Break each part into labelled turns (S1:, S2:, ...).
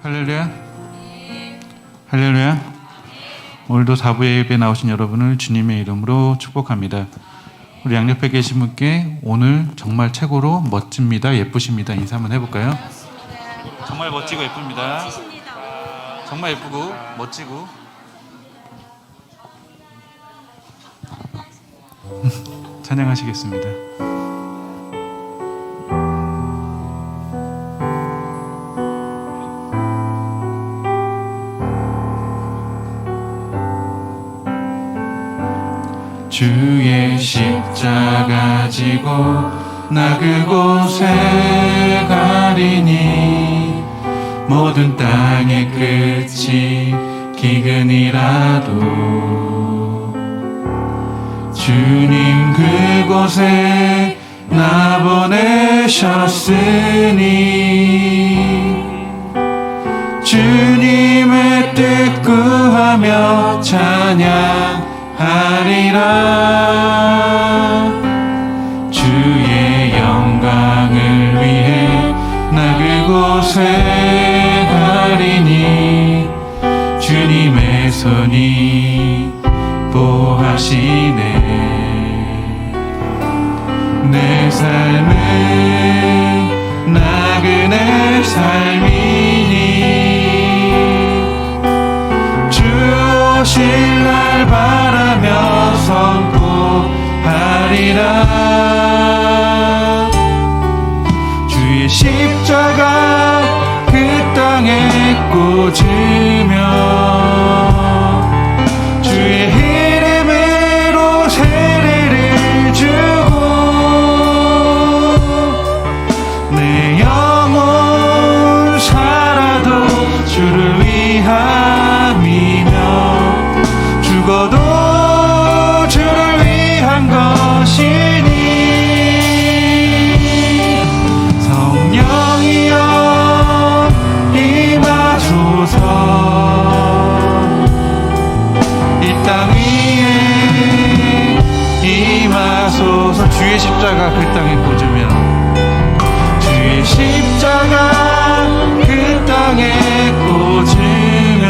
S1: 할렐루야. 할렐루야. 오늘도 4부 예배에 나오신 여러분을 주님의 이름으로 축복합니다. 우리 양옆에 계신 분께 오늘 정말 최고로 멋집니다, 예쁘십니다 인사 한번 해볼까요? 정말 멋지고 예쁩니다. 정말 예쁘고 멋지고 찬양하시겠습니다. 주의 십자가 지고 나 그곳에 가리니 모든 땅의 끝이 기근이라도 주님 그곳에 나 보내셨으니 주님의 뜻 구하며 찬양하리라. 주의 영광을 위해 나 그곳에 가리니 주님의 손이 보호하시네. 내 삶은 나그네 삶이니 주 오실 날 바라며 선포하리라. 주의 십자가 그 땅에 꽂으며 주의 이름으로 세례를 주고 내 영혼 살아도 주를 위함이며 죽어도 주를 위한 것이니 성령이여 임하소서. 이 땅 위에 임하소서. 주의 십자가 그 땅에 꽂으며 주의 십자가 그 땅에 꽂으며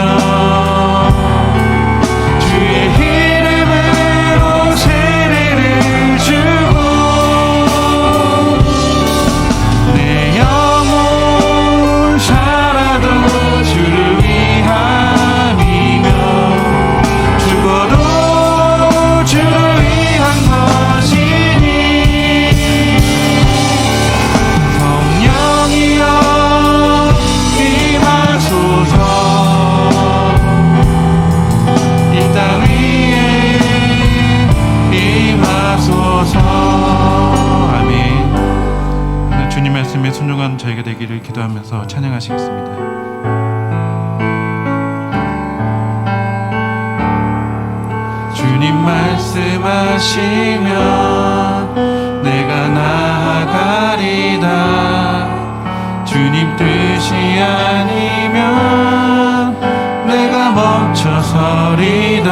S1: 주의 이름으로 세례를 주고 내 영혼 살아도 주를 위함이며 죽어도 주를 위한 것이니 성령이여 임하소서. 이 땅 위에 임하소서. 아멘. 오늘 주님 말씀에 순종한 저희가 되기를 기도하면서 찬양하시겠습니다. 주님 말씀하시면 내가 나아가리다. 주님 뜻이 아니면 내가 멈춰서리다.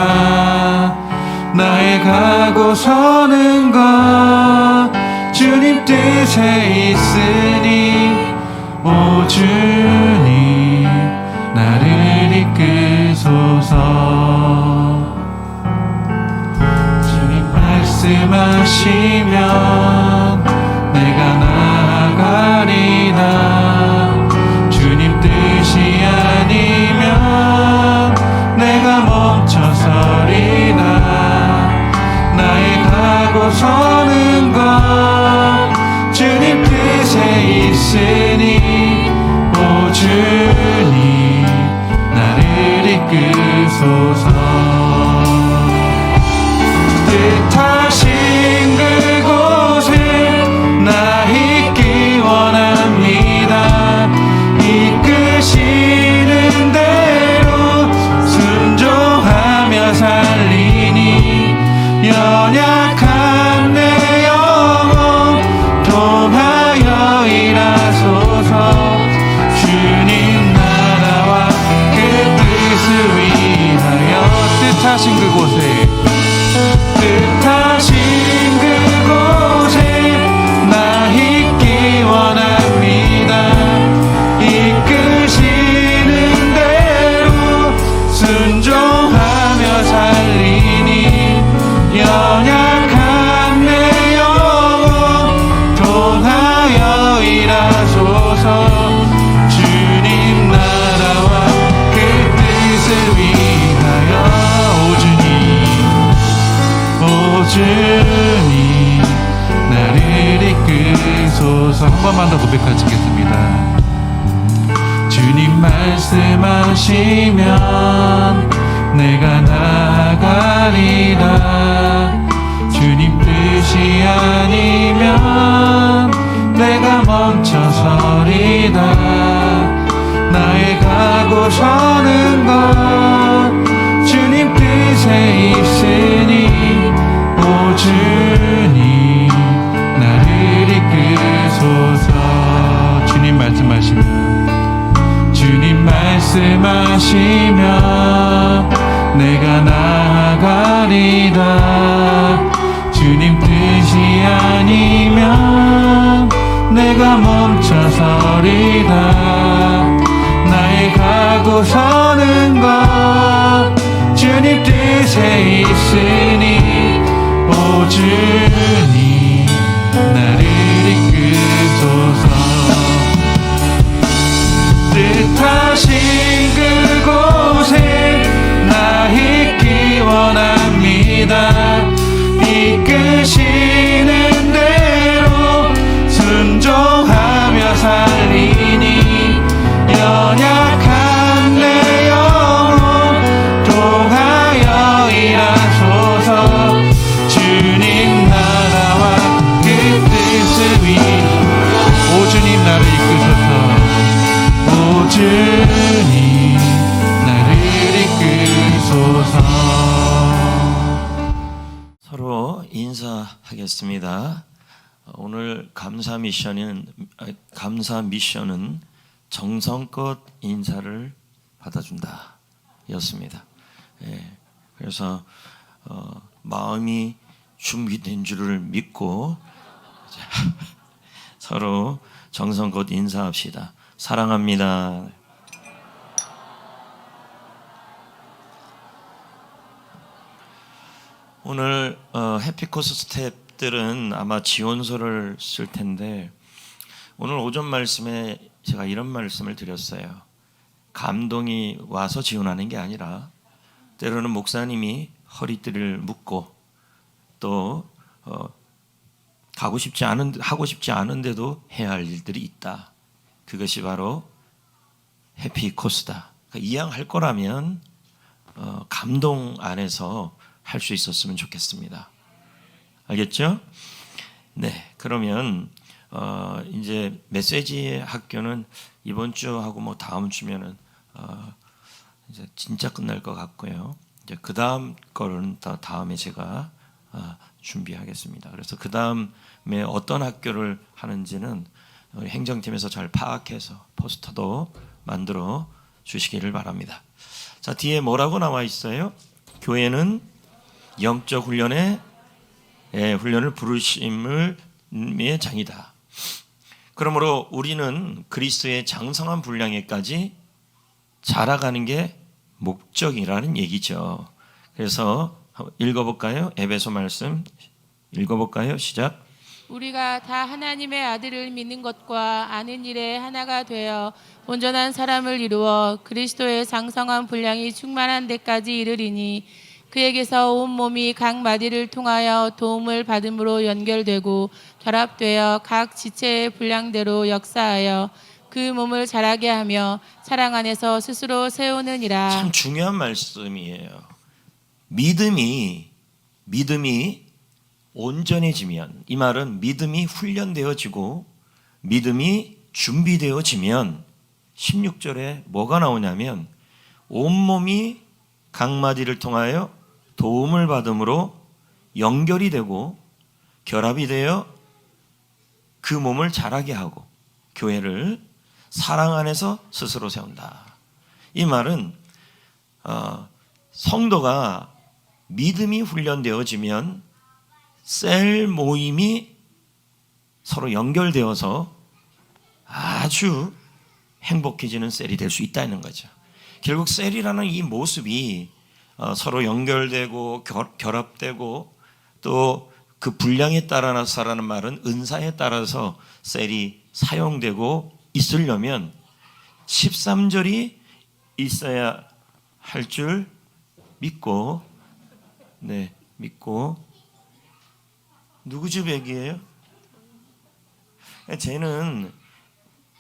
S1: 나의 가고 서는 것 주님 뜻에 있으니 오 주님 나를 이끄소서. 주님 말씀하시면 내가 나아가리다. 주님 뜻이 아니면 내가 멈춰서리다. 나의 가고 서는 것 주님 뜻에 있으니 오 주님 나를 이끄소서. 뜻하신 그곳에 나 있기 원합니다. 이끄시는 대로 순종하며 살리니 연약한 내 영혼 통하여 일하소서. 주님 나라와 그 뜻을 위하여 뜻하신 그곳에 뜻하신 그곳에 나 있기 원합니다. 이끄시는 주님 나를 이끄소서. 한 번만 더 고백하시겠습니다. 주님 말씀하시면 내가 나아가리라. 주님 뜻이 아니면 내가 멈춰서리다. 나의 가고 서는 것 주님 뜻에 있으니 오 주님 나를 이끄소서. 주님 말씀하시면 주님 말씀하시면 내가 나아가리라. 주님 뜻이 아니면 내가 멈춰서리다. 나의 가고 서는 것 주님 뜻에 있으니 오 주님 나를 이끄소서. 뜻하신 그곳에 나 있기 원합니다. 이끄시는 대로 순종하며 살리니 연약한 내 영혼 통하여 일하소서. 주님 나라와 그 뜻을 위해 오 주님 나를 이끄소서. 오 주님 나를 이끄소서.
S2: 서로 인사하겠습니다. 오늘 감사 미션은 정성껏 인사를 받아준다 였습니다. 그래서 마음이 준비된 줄을 믿고 서로 정성껏 인사합시다. 사랑합니다. 오늘 해피코스 스태프들은 아마 지원서를 쓸 텐데 오늘 오전 말씀에 제가 이런 말씀을 드렸어요. 감동이 와서 지원하는 게 아니라 때로는 목사님이 허리띠를 묶고 또 하고 싶지 않은데도 해야 할 일들이 있다. 그것이 바로 해피코스다. 그러니까 이왕할 거라면 감동 안에서 할 수 있었으면 좋겠습니다. 알겠죠? 네, 그러면 이제 메시지 학교는 이번 주하고 뭐 다음 주면은 이제 진짜 끝날 것 같고요. 이제 그 다음 거는 다음에 제가 준비하겠습니다. 그래서 그 다음에 어떤 학교를 하는지는 우리 행정팀에서 잘 파악해서 포스터도 만들어 주시기를 바랍니다. 자, 뒤에 뭐라고 나와 있어요? 교회는 영적 훈련의 훈련을 부르심을 의 장이다. 그러므로 우리는 그리스도의 장성한 분량에까지 자라가는 게 목적이라는 얘기죠. 그래서 읽어볼까요? 에베소 말씀 읽어볼까요? 시작.
S3: 우리가 다 하나님의 아들을 믿는 것과 아는 일에 하나가 되어 온전한 사람을 이루어 그리스도의 장성한 분량이 충만한 데까지 이르리니 그에게서 온 몸이 각 마디를 통하여 도움을 받음으로 연결되고 결합되어 각 지체의 분량대로 역사하여 그 몸을 자라게 하며 사랑 안에서 스스로 세우느니라.
S2: 참 중요한 말씀이에요. 믿음이 온전해지면, 이 말은 믿음이 훈련되어지고 믿음이 준비되어지면 16절에 뭐가 나오냐면 온몸이 각 마디를 통하여 도움을 받음으로 연결이 되고 결합이 되어 그 몸을 자라게 하고 교회를 사랑 안에서 스스로 세운다. 이 말은 성도가 믿음이 훈련되어지면 셀 모임이 서로 연결되어서 아주 행복해지는 셀이 될 수 있다는 거죠. 결국 셀이라는 이 모습이 서로 연결되고 결합되고 또 그 분량에 따라서라는 말은 은사에 따라서 셀이 사용되고 있으려면 13절이 있어야 할 줄 믿고 누구 집 애기예요? 쟤는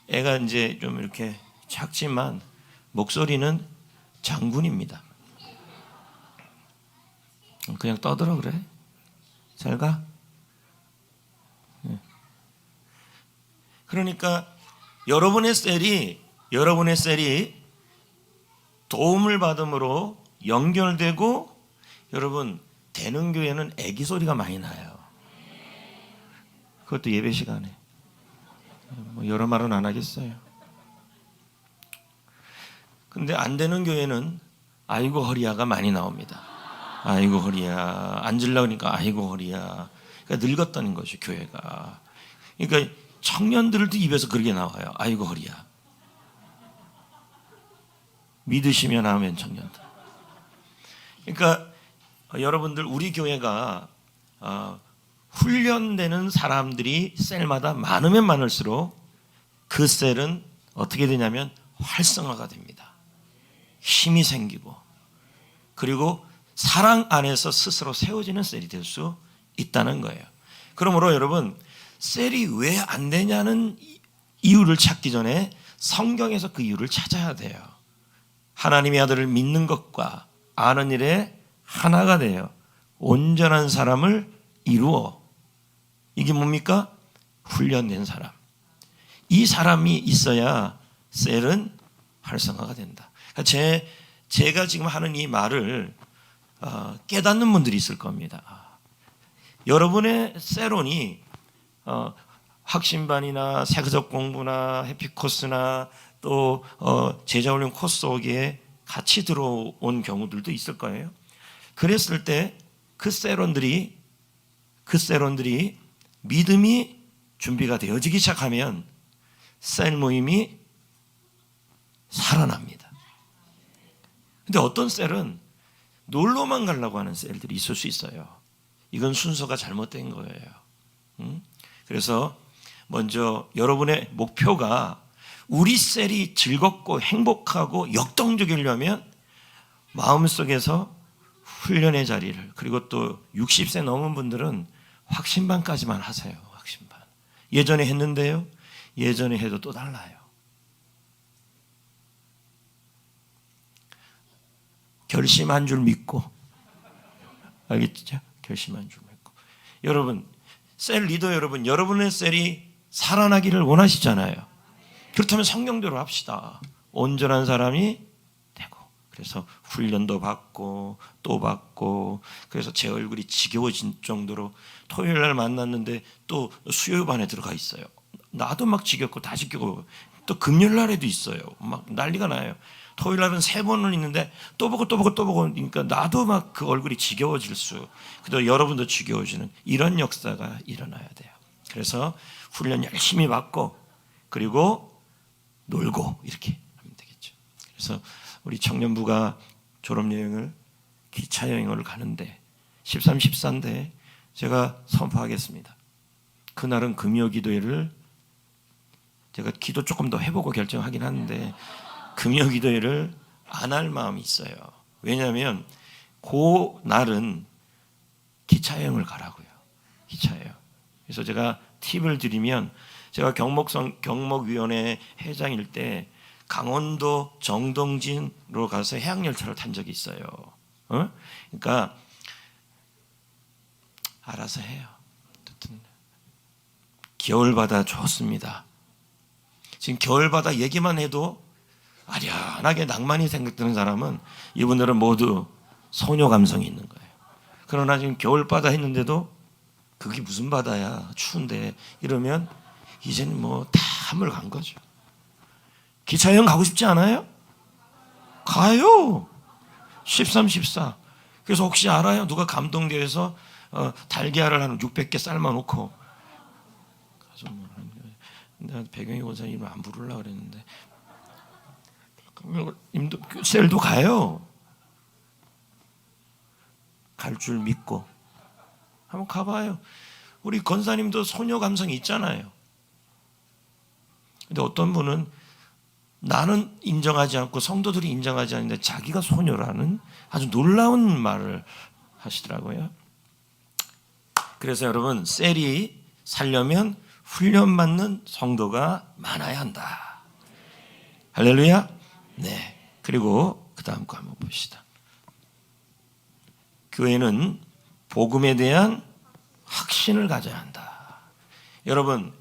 S2: 애가 이제 좀 이렇게 작지만 목소리는 장군입니다. 그냥 떠들어 그래. 잘 가. 그러니까 여러분의 셀이 도움을 받음으로 연결되고, 여러분 되는 교회는 애기 소리가 많이 나요. 그것도 예배 시간에. 뭐 여러 말은 안 하겠어요. 근데 안 되는 교회는 아이고 허리야가 많이 나옵니다. 아이고 허리야. 앉으려고 하니까 아이고 허리야. 그러니까 늙었다는 것이 교회가. 그러니까 청년들도 입에서 그렇게 나와요. 아이고 허리야. 믿으시면 아멘 청년들. 그러니까 여러분들 우리 교회가 훈련되는 사람들이 셀마다 많으면 많을수록 그 셀은 어떻게 되냐면 활성화가 됩니다. 힘이 생기고, 그리고 사랑 안에서 스스로 세워지는 셀이 될 수 있다는 거예요. 그러므로 여러분 셀이 왜 안 되냐는 이유를 찾기 전에 성경에서 그 이유를 찾아야 돼요. 하나님의 아들을 믿는 것과 아는 일에 하나가 되어 온전한 사람을 이루어. 이게 뭡니까? 훈련된 사람. 이 사람이 있어야 셀은 활성화가 된다. 그러니까 제가 지금 하는 이 말을 깨닫는 분들이 있을 겁니다. 여러분의 셀론이 학신반이나 세계적 공부나 해피코스나 또 제자훈련 코스 속에 같이 들어온 경우들도 있을 거예요. 그랬을 때 그 셀론들이 믿음이 준비가 되어지기 시작하면 셀 모임이 살아납니다. 근데 어떤 셀은 놀러만 가려고 하는 셀들이 있을 수 있어요. 이건 순서가 잘못된 거예요. 그래서 먼저 여러분의 목표가 우리 셀이 즐겁고 행복하고 역동적이려면 마음속에서 훈련의 자리를, 그리고 또 60세 넘은 분들은 확신반까지만 하세요. 확신반. 예전에 했는데요. 예전에 해도 또 달라요. 결심한 줄 믿고. 알겠죠? 결심한 줄 믿고. 여러분, 셀 리더 여러분, 여러분의 셀이 살아나기를 원하시잖아요. 그렇다면 성경대로 합시다. 온전한 사람이 되고, 그래서 훈련도 받고 또 받고, 그래서 제 얼굴이 지겨워진 정도로 토요일 날 만났는데 또 수요반에 들어가 있어요. 나도 막 지겹고 다 지겹고, 또 금요일 날에도 있어요. 막 난리가 나요. 토요일 날은 3번은 있는데 또 보고 그러니까 나도 막 그 얼굴이 지겨워질 수, 그리고 여러분도 지겨워지는 이런 역사가 일어나야 돼요. 그래서 훈련 열심히 받고 그리고 놀고 이렇게 하면 되겠죠. 그래서 우리 청년부가 졸업여행을, 기차여행을 가는데 13, 14인데 제가 선포하겠습니다. 그날은 금요기도회를 제가 기도 조금 더 해보고 결정하긴 하는데 금요기도회를 안 할 마음이 있어요. 왜냐하면 그 날은 기차여행을 가라고요. 기차여행. 그래서 제가 팁을 드리면, 제가 경목위원회 회장일 때 강원도 정동진으로 가서 해양열차를 탄 적이 있어요. 그러니까 알아서 해요. 겨울바다 좋습니다. 지금 겨울바다 얘기만 해도 아련하게 낭만이 생각드는 사람은 이분들은 모두 소녀 감성이 있는 거예요. 그러나 지금 겨울바다 했는데도 그게 무슨 바다야, 추운데, 이러면 이제는 뭐 다 한물 간 거죠. 기차여행 가고 싶지 않아요? 가요. 13, 14. 그래서 혹시 알아요? 누가 감동되어서 달걀을 한 600개 삶아놓고, 내가 배경희 원사님 안 부르려고 그랬는데 셀도 가요. 갈 줄 믿고 한번 가봐요. 우리 권사님도 소녀 감성이 있잖아요. 근데 어떤 분은 나는 인정하지 않고 성도들이 인정하지 않는데 자기가 소녀라는 아주 놀라운 말을 하시더라고요. 그래서 여러분 셀이 살려면 훈련받는 성도가 많아야 한다. 할렐루야. 네. 그리고 그 다음 거 한번 봅시다. 교회는 복음에 대한 확신을 가져야 한다. 여러분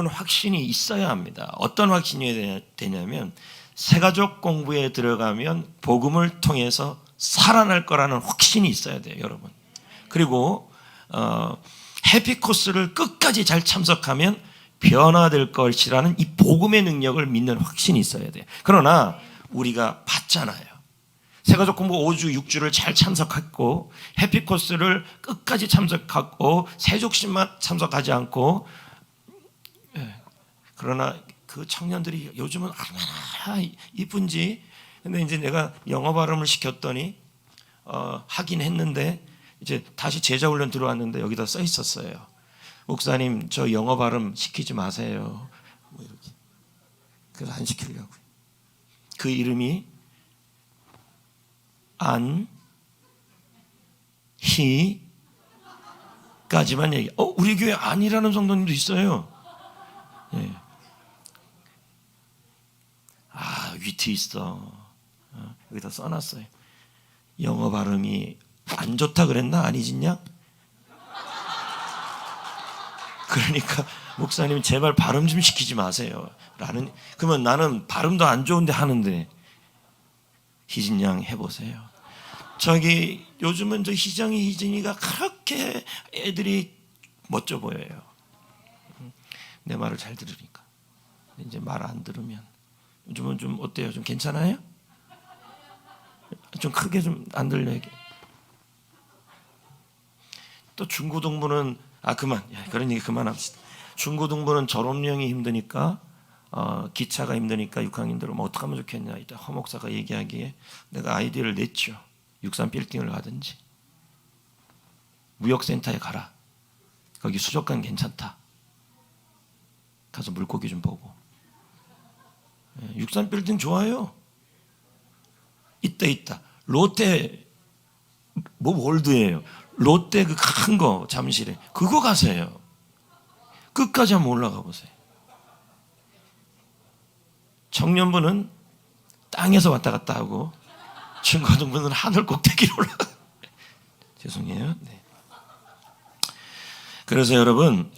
S2: 확신이 있어야 합니다. 어떤 확신이 되냐면 새가족 공부에 들어가면 복음을 통해서 살아날 거라는 확신이 있어야 돼요, 여러분. 그리고 해피코스를 끝까지 잘 참석하면 변화될 것이라는 이 복음의 능력을 믿는 확신이 있어야 돼요. 그러나 우리가 봤잖아요. 새가족 공부 5주, 6주를 잘 참석했고 해피코스를 끝까지 참석하고 세족신만 참석하지 않고, 그러나 그 청년들이 요즘은 얼마나 이쁜지. 근데 이제 내가 영어 발음을 시켰더니 하긴 했는데 이제 다시 제자 훈련 들어왔는데 여기다 써 있었어요. 목사님, 저 영어 발음 시키지 마세요. 뭐 이렇게. 그래서 안 시키려고요. 그 이름이 히까지만 얘기. 우리 교회 안이라는 성도님도 있어요. 예. 위트 있어. 여기다 써놨어요. 영어 발음이 안 좋다 그랬나? 아니진냐? 그러니까 목사님 제발 발음 좀 시키지 마세요. 그러면 나는 발음도 안 좋은데 하는데 희진 양 해보세요. 저기 요즘은 저 희진이가 그렇게 애들이 멋져 보여요. 내 말을 잘 들으니까. 이제 말 안 들으면 요즘은 좀 어때요? 좀 괜찮아요? 좀 크게 좀 안 들려요. 또 중고등부는 그만. 그런 얘기 그만합시다. 중고등부는 졸업령이 힘드니까 기차가 힘드니까 6학년들은 뭐 어떻게 하면 좋겠냐. 이따 허 목사가 얘기하기에 내가 아이디어를 냈죠. 63 빌딩을 가든지 무역센터에 가라. 거기 수족관 괜찮다. 가서 물고기 좀 보고. 63 빌딩 좋아요. 있다. 롯데 뭐 월드예요. 롯데 그 큰 거 잠실에 그거 가세요. 끝까지 한번 올라가 보세요. 청년부는 땅에서 왔다 갔다 하고 중고등부는 하늘 꼭대기로 올라가. 죄송해요. 네. 그래서 여러분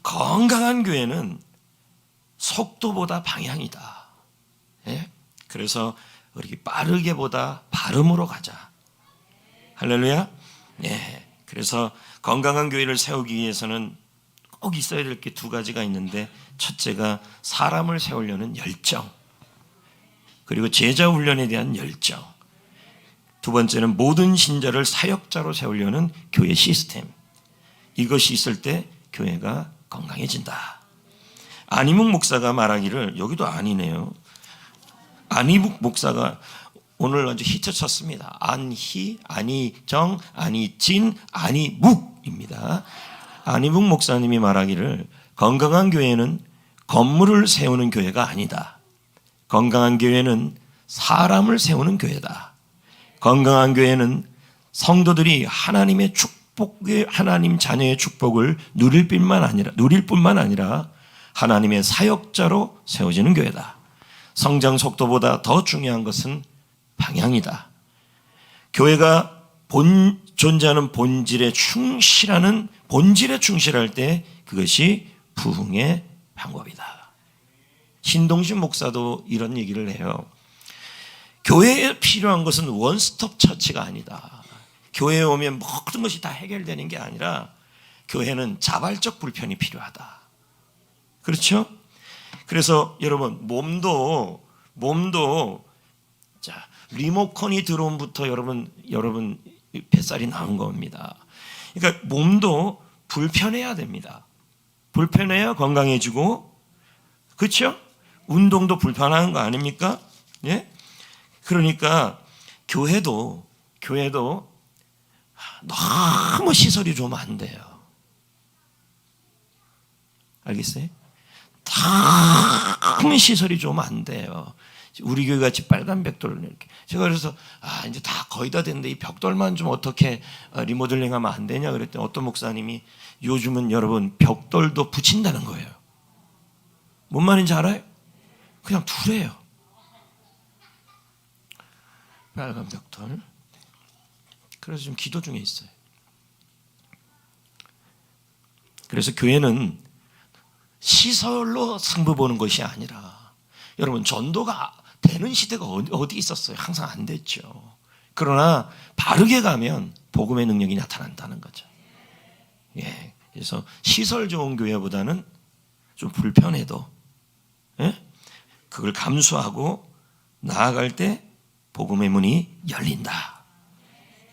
S2: 건강한 교회는 속도보다 방향이다. 예? 그래서 우리 빠르게보다 발음으로 가자. 할렐루야. 예. 그래서 건강한 교회를 세우기 위해서는 꼭 있어야 될 게 두 가지가 있는데, 첫째가 사람을 세우려는 열정, 그리고 제자 훈련에 대한 열정, 두 번째는 모든 신자를 사역자로 세우려는 교회 시스템. 이것이 있을 때 교회가 건강해진다. 안희묵 목사가 말하기를, 여기도 아니네요. 안희묵 목사가 오늘 아주 히트 쳤습니다. 안희, 안희정, 안희진, 안희묵입니다. 안희묵 목사님이 말하기를 건강한 교회는 건물을 세우는 교회가 아니다. 건강한 교회는 사람을 세우는 교회다. 건강한 교회는 성도들이 하나님의 축복의 하나님 자녀의 축복을 누릴 뿐만 아니라 하나님의 사역자로 세워지는 교회다. 성장 속도보다 더 중요한 것은 방향이다. 교회가 존재하는 본질에 충실할 때 그것이 부흥의 방법이다. 신동신 목사도 이런 얘기를 해요. 교회에 필요한 것은 원스톱 처치가 아니다. 교회에 오면 모든 것이 다 해결되는 게 아니라 교회는 자발적 불편이 필요하다. 그렇죠? 그래서 여러분 몸도 자, 리모컨이 들어옴부터 여러분 뱃살이 나온 겁니다. 그러니까 몸도 불편해야 됩니다. 불편해야 건강해지고, 그렇죠? 운동도 불편한 거 아닙니까? 예? 그러니까 교회도 너무 시설이 좋으면 안 돼요. 알겠어요? 너무 시설이 좋으면 안 돼요. 우리 교회 같이 빨간 벽돌을 이렇게. 제가 그래서 이제 다 거의 다 됐는데 이 벽돌만 좀 어떻게 리모델링하면 안 되냐 그랬더니 어떤 목사님이 요즘은 여러분 벽돌도 붙인다는 거예요. 뭔 말인지 알아요? 그냥 두래요. 빨간 벽돌. 그래서 지금 기도 중에 있어요. 그래서 교회는 시설로 승부 보는 것이 아니라 여러분 전도가 되는 시대가 어디 있었어요? 항상 안 됐죠. 그러나 바르게 가면 복음의 능력이 나타난다는 거죠. 예, 그래서 시설 좋은 교회보다는 좀 불편해도 그걸 감수하고 나아갈 때 복음의 문이 열린다.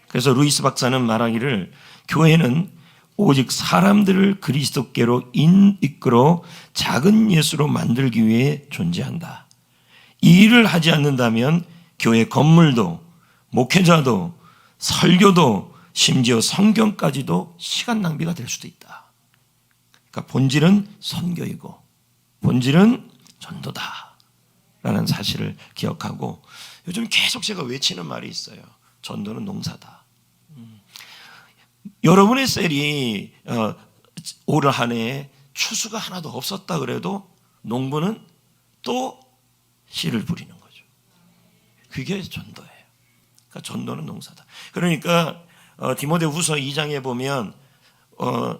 S2: 그래서 루이스 박사는 말하기를 교회는 오직 사람들을 그리스도께로 이끌어 작은 예수로 만들기 위해 존재한다. 이 일을 하지 않는다면 교회 건물도 목회자도 설교도 심지어 성경까지도 시간 낭비가 될 수도 있다. 그러니까 본질은 선교이고 본질은 전도다 라는 사실을 기억하고 요즘 계속 제가 외치는 말이 있어요. 전도는 농사다. 여러분의 셀이 올 한 해에 추수가 하나도 없었다 그래도 농부는 또 씨를 뿌리는 거죠. 그게 전도예요. 그러니까 전도는 농사다. 그러니까 디모데후서 2장에 보면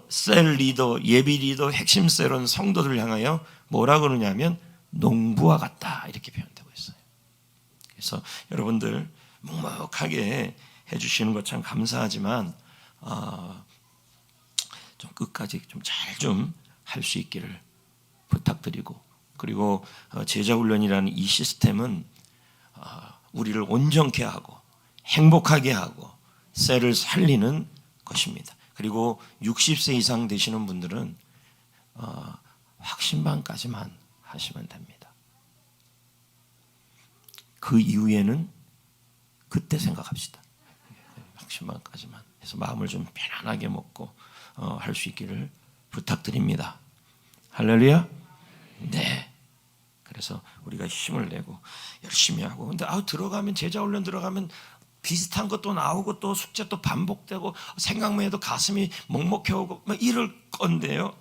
S2: 셀 리더, 예비 리더, 핵심 셀은 성도들을 향하여 뭐라 그러냐면 농부와 같다 이렇게 표현되고 있어요. 그래서 여러분들 묵묵하게 해주시는 것 참 감사하지만 좀 끝까지 좀 잘 좀 할 수 있기를 부탁드리고 그리고 제자훈련이라는 이 시스템은 우리를 온전케 하고 행복하게 하고 셀을 살리는 것입니다. 그리고 60세 이상 되시는 분들은 확신반까지만 하시면 됩니다. 그 이후에는 그때 생각합시다. 확신반까지만 해서 마음을 좀 편안하게 먹고 할 수 있기를 부탁드립니다. 할렐루야. 네. 그래서 우리가 힘을 내고 열심히 하고 근데 들어가면 제자훈련 들어가면 비슷한 것도 나오고 또 숙제 또 반복되고 생각만 해도 가슴이 먹먹해오고 막 이럴 건데요.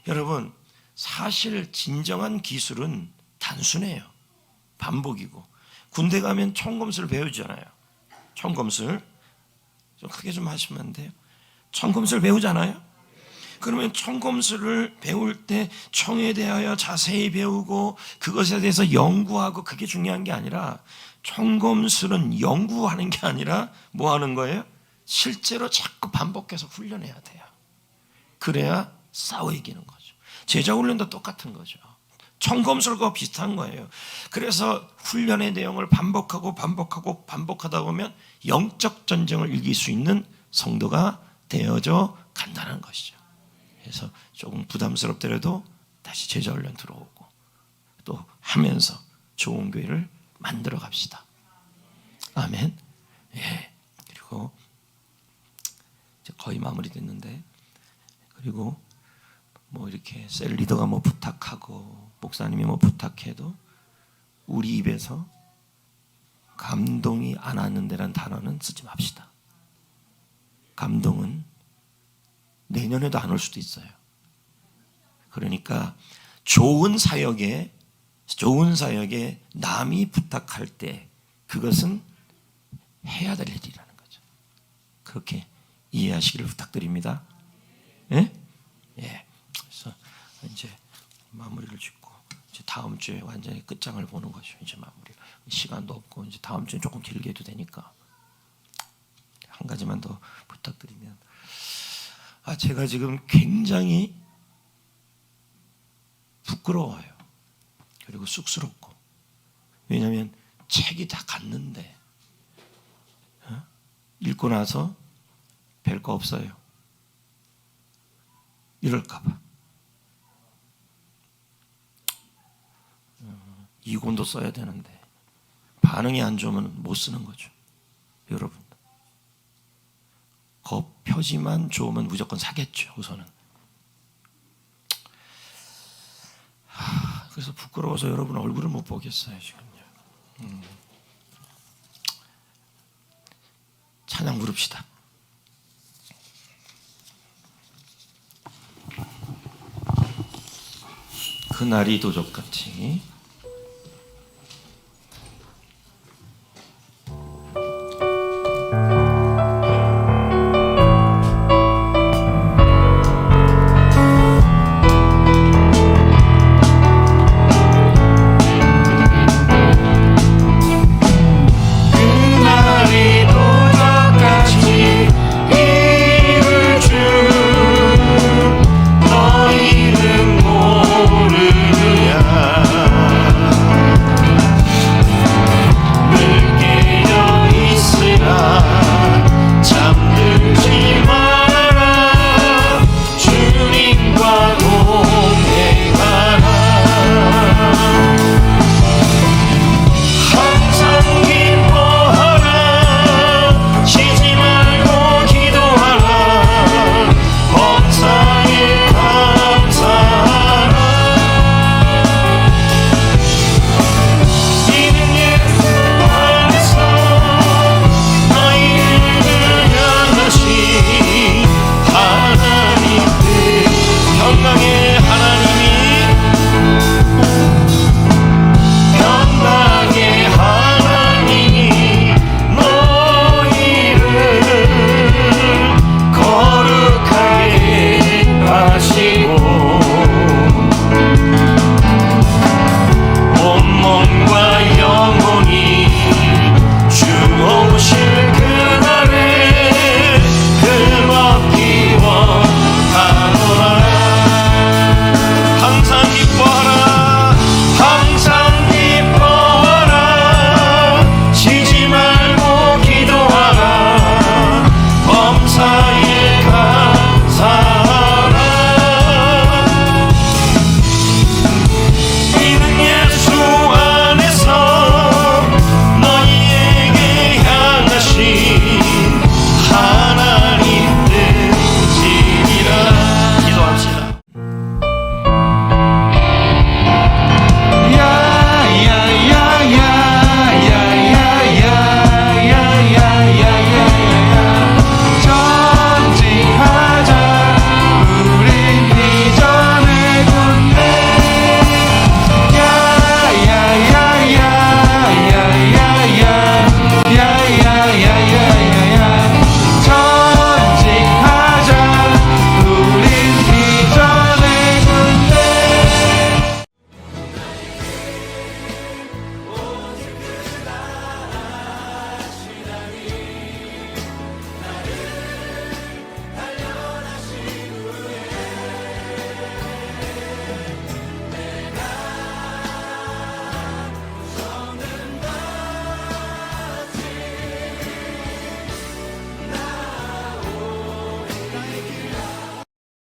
S2: 여러분 사실 진정한 기술은 단순해요. 반복이고 군대 가면 총검술 배우잖아요. 총검술 좀 크게 좀 하시면 안 돼요? 총검술 배우잖아요. 그러면 총검술을 배울 때 총에 대하여 자세히 배우고 그것에 대해서 연구하고 그게 중요한 게 아니라 총검술은 연구하는 게 아니라 뭐 하는 거예요? 실제로 자꾸 반복해서 훈련해야 돼요. 그래야 싸워 이기는 거죠. 제자훈련도 똑같은 거죠. 총검술과 비슷한 거예요. 그래서 훈련의 내용을 반복하다 보면 영적 전쟁을 이길 수 있는 성도가 되어져 간다는 것이죠. 그래서 조금 부담스럽더라도 다시 제자훈련 들어오고 또 하면서 좋은 교회를 만들어 갑시다. 아멘. 예. 그리고 이제 거의 마무리됐는데 그리고 뭐 이렇게 셀 리더가 뭐 부탁하고 목사님이 뭐 부탁해도 우리 입에서 감동이 안 왔는데라는 단어는 쓰지 맙시다. 감동은 내년에도 안 올 수도 있어요. 그러니까 좋은 사역에 남이 부탁할 때 그것은 해야 될 일이라는 거죠. 그렇게 이해하시기를 부탁드립니다. 예? 예. 그래서 이제 마무리를 짓고 이제 다음 주에 완전히 끝장을 보는 거죠. 이제 마무리. 시간도 없고 이제 다음 주에 조금 길게 해도 되니까 한 가지만 더 부탁드리면 제가 지금 굉장히 부끄러워요. 그리고 쑥스럽고 왜냐하면 책이 다 갔는데 읽고 나서 별 거 없어요. 이럴까 봐. 이권도 써야 되는데 반응이 안 좋으면 못 쓰는 거죠. 여러분 표지만 좋으면 무조건 사겠죠. 우선은. 그래서 부끄러워서 여러분 얼굴을 못 보겠어요 지금요. 찬양 부릅시다. 그날이 도적같이